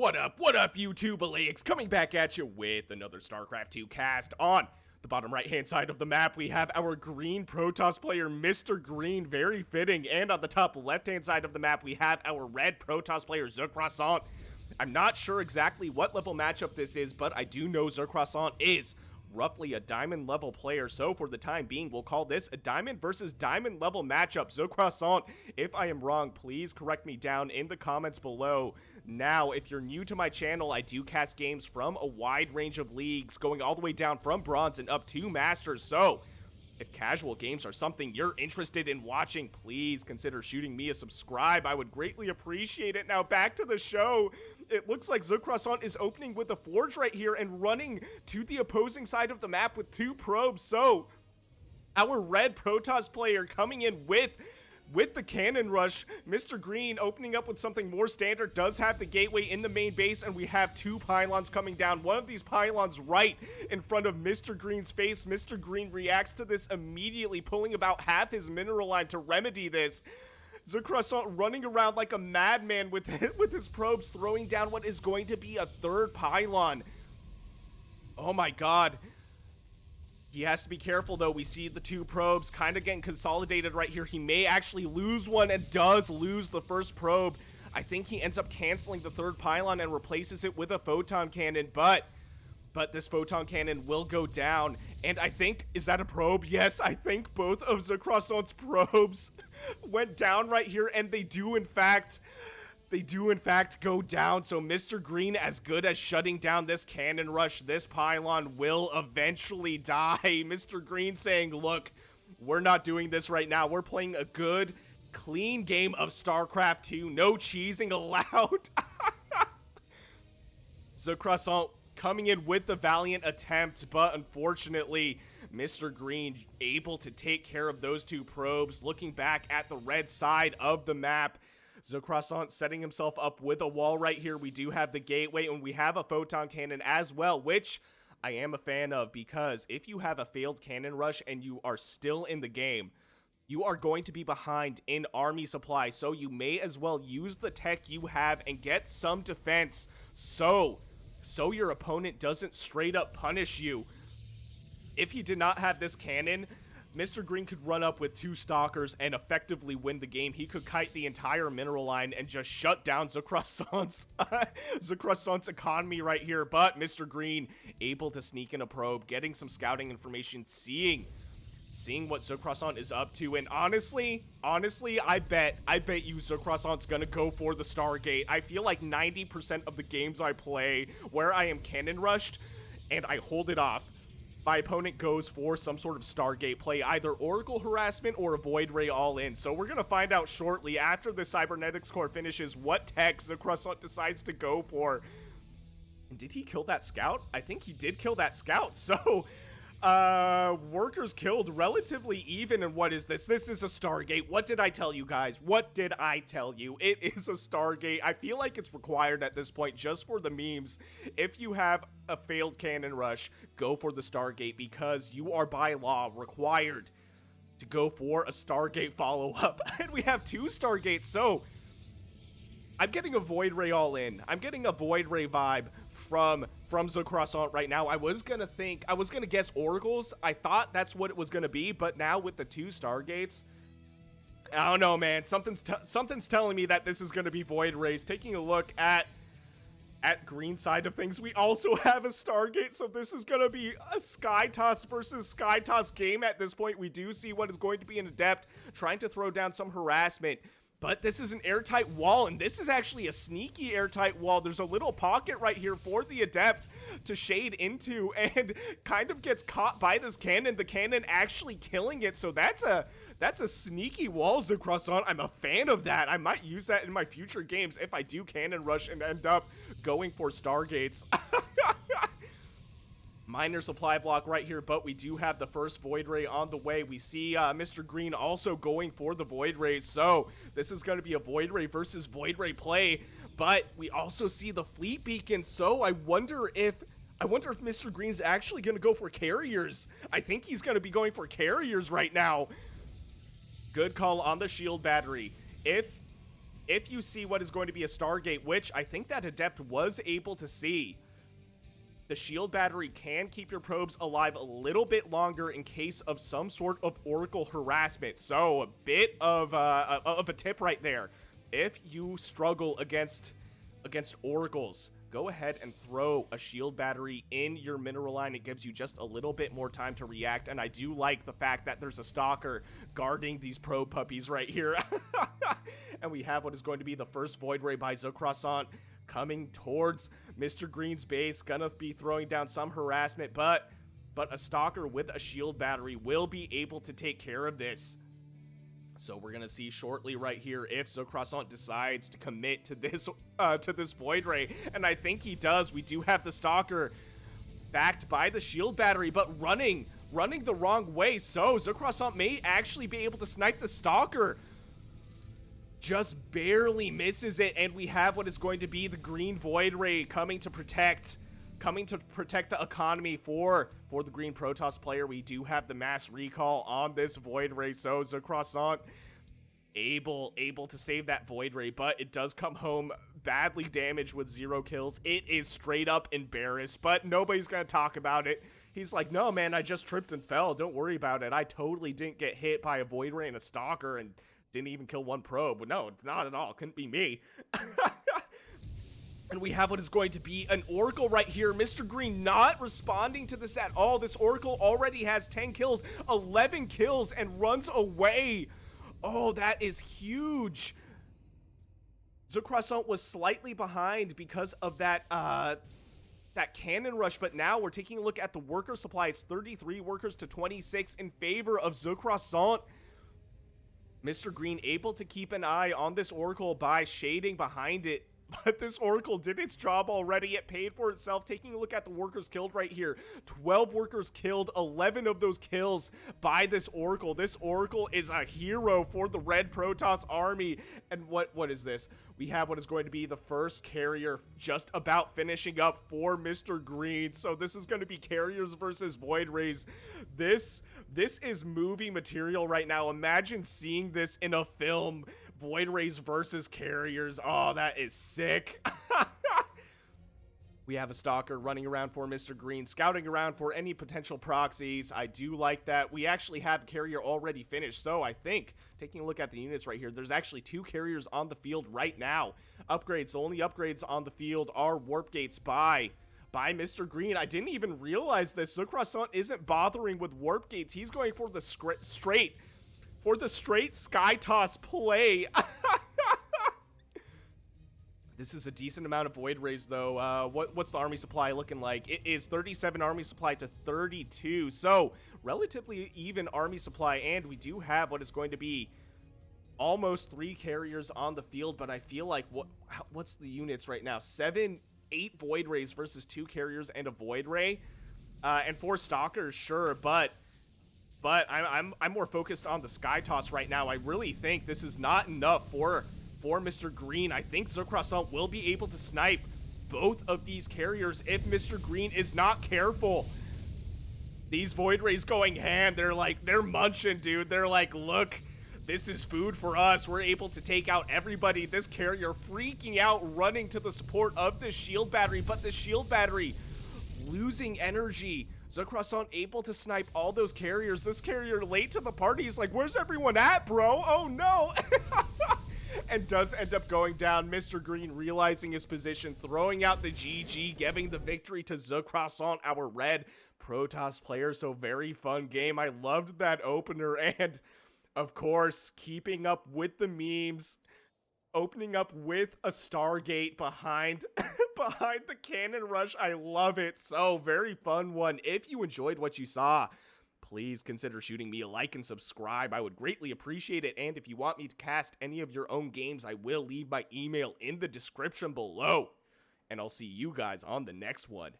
What up, YouTube Elleix? Coming back at you with another StarCraft 2 cast. On the bottom right-hand side of the map, we have our green Protoss player, MrGreen, very fitting. And on the top left-hand side of the map, we have our red Protoss player, ZeCroiSSanT. I'm not sure exactly what level matchup this is, but I do know ZeCroiSSanT is roughly a diamond level player, so for the time being, we'll call this a diamond versus diamond level matchup. ZeCroiSSanT, if I am wrong, please correct me down in the comments below. Now, if you're new to my channel, I do cast games from a wide range of leagues, going all the way down from bronze and up to masters, so if casual games are something you're interested in watching, please consider shooting me a subscribe. I would greatly appreciate it. Now, back to the show. It looks like ZeCroiSSanT is opening with a forge right here and running to the opposing side of the map with 2 probes. So, our red Protoss player coming in with the cannon rush. MrGreen opening up with something more standard, does have the gateway in the main base, and we have 2 pylons coming down. One of these pylons right in front of MrGreen's face. MrGreen reacts to this immediately, pulling about half his mineral line to remedy this. ZeCroiSSanT running around like a madman with his probes, throwing down what is going to be a 3rd pylon. Oh my god. He has to be careful, though. We see the 2 probes kind of getting consolidated right here. He may actually lose one and does lose the first probe. I think he ends up canceling the 3rd pylon and replaces it with a photon cannon, but this photon cannon will go down. And I think, is that a probe? Yes, I think both of ZeCroiSSanT's probes went down right here, and they do in fact go down. So MrGreen, as good as shutting down this cannon rush, this pylon will eventually die. MrGreen saying, look, we're not doing this right now. We're playing a good, clean game of StarCraft 2. No cheesing allowed. ZeCroiSSanT coming in with the valiant attempt, but unfortunately, MrGreen able to take care of those 2 probes. Looking back at the red side of the map, ZeCroiSSanT setting himself up with a wall right here. We do have the gateway, and we have a photon cannon as well, which I am a fan of, because if you have a failed cannon rush and you are still in the game, you are going to be behind in army supply, so you may as well use the tech you have and get some defense, so your opponent doesn't straight up punish you. If he did not have this cannon, MrGreen could run up with 2 stalkers and effectively win the game. He could kite the entire mineral line and just shut down ZeCroiSSanT's economy right here. But MrGreen able to sneak in a probe, getting some scouting information, seeing what ZeCroiSSanT is up to. And honestly, I bet you ZeCroiSSanT's gonna go for the Stargate. I feel like 90% of the games I play where I am cannon rushed and I hold it off, my opponent goes for some sort of Stargate play, either Oracle Harassment or a Void Ray all-in. So we're going to find out shortly after the Cybernetics core finishes what tech ZeCroiSSanT decides to go for. And did he kill that scout? I think he did kill that scout. So, workers killed relatively even. And what is this? This is a Stargate. What did I tell you guys? What did I tell you? It is a Stargate. I feel like it's required at this point just for the memes. If you have a failed cannon rush, go for the Stargate, because you are by law required to go for a Stargate follow-up. And we have 2 Stargates, so I'm getting a Void Ray all in. I'm getting a Void Ray vibe from ZeCroiSSanT right now. I was gonna guess Oracles. I thought that's what it was gonna be, but now with the 2 Stargates, I don't know, man. Something's telling me that this is gonna be Void Rays. Taking a look at green side of things, we also have a Stargate, so this is gonna be a SkyToss versus SkyToss game at this point. We do see what is going to be an Adept trying to throw down some harassment. But this is an airtight wall, and this is actually a sneaky airtight wall. There's a little pocket right here for the Adept to shade into, and kind of gets caught by this cannon. The cannon actually killing it, so that's a sneaky wall, ZeCroiSSanT. I'm a fan of that. I might use that in my future games if I do cannon rush and end up going for Stargates. Minor supply block right here, but we do have the first Void Ray on the way. We see MrGreen also going for the Void Rays, so this is going to be a Void Ray versus Void Ray play, but we also see the Fleet Beacon, so I wonder if MrGreen's actually going to go for carriers. I think he's going to be going for carriers right now. Good call on the shield battery. If if you see what is going to be a Stargate, which I think that Adept was able to see, the shield battery can keep your probes alive a little bit longer in case of some sort of Oracle harassment. So a bit of a tip right there. If you struggle against Oracles, go ahead and throw a shield battery in your mineral line. It gives you just a little bit more time to react, and I do like the fact that there's a stalker guarding these probe puppies right here. And we have what is going to be the first Void Ray by ZeCroiSSanT coming towards Mr. Green's base. Gonna be throwing down some harassment, but a stalker with a shield battery will be able to take care of this. So we're gonna see shortly right here if ZeCroiSSanT decides to commit to this Void Ray, and I think he does. We do have the stalker backed by the shield battery, but running the wrong way. So ZeCroiSSanT may actually be able to snipe the stalker. Just barely misses it, and we have what is going to be the green Void Ray coming to protect the economy for the green Protoss player. We do have the mass recall on this Void Ray, so ZeCroiSSanT able to save that Void Ray, but it does come home badly damaged with 0 kills. It is straight up embarrassed, but nobody's gonna talk about it. He's like, no man, I just tripped and fell, don't worry about it. I totally didn't get hit by a Void Ray and a stalker and didn't even kill one probe. But no, not at all. Couldn't be me. And we have what is going to be an Oracle right here. Mr. Green not responding to this at all. This Oracle already has 10 kills, 11 kills, and runs away. Oh, that is huge. ZeCroiSSanT was slightly behind because of that cannon rush, but now we're taking a look at the worker supply. It's 33 workers to 26 in favor of ZeCroiSSanT. Mr. Green able to keep an eye on this Oracle by shading behind it, but this Oracle did its job already. It paid for itself. Taking a look at the workers killed right here, 12 workers killed, 11 of those kills by this Oracle. This Oracle is a hero for the Red Protoss army. And what is this? We have what is going to be the first carrier just about finishing up for Mr. Green. So this is going to be carriers versus Void Rays. This is movie material right now. Imagine seeing this in a film. Void Rays versus carriers. Oh, that is sick. We have a stalker running around for Mr. Green, scouting around for any potential proxies. I do like that. We actually have a carrier already finished, so I think, taking a look at the units right here, there's actually 2 carriers on the field right now. Upgrades, the only upgrades on the field are warp gates by Mr. Green. I didn't even realize this. ZeCroiSSanT isn't bothering with warp gates. He's going for the straight sky toss play. This is a decent amount of Void Rays, though. What's the army supply looking like? It is 37 army supply to 32, so relatively even army supply, and we do have what is going to be almost 3 carriers on the field, but I feel like, what's the units right now? 8 Void Rays versus 2 carriers and a Void Ray, and 4 stalkers, sure, but I'm more focused on the sky toss right now. I really think this is not enough for Mr. Green. I think ZeCroiSSanT will be able to snipe both of these carriers if Mr. Green is not careful. These Void Rays going ham. They're munching, dude. They're like, look, this is food for us. We're able to take out everybody. This carrier freaking out, running to the support of the shield battery, but the shield battery losing energy. ZeCroiSSanT able to snipe all those carriers. This carrier late to the party. He's like, where's everyone at, bro? Oh no. And does end up going down. Mr. Green realizing his position, throwing out the GG, giving the victory to ZeCroiSSanT, our Red Protoss player. So very fun game. I loved that opener, and of course, keeping up with the memes, opening up with a Stargate behind the cannon rush. I love it. So very fun one. If you enjoyed what you saw, please consider shooting me a like and subscribe. I would greatly appreciate it. And if you want me to cast any of your own games, I will leave my email in the description below. And I'll see you guys on the next one.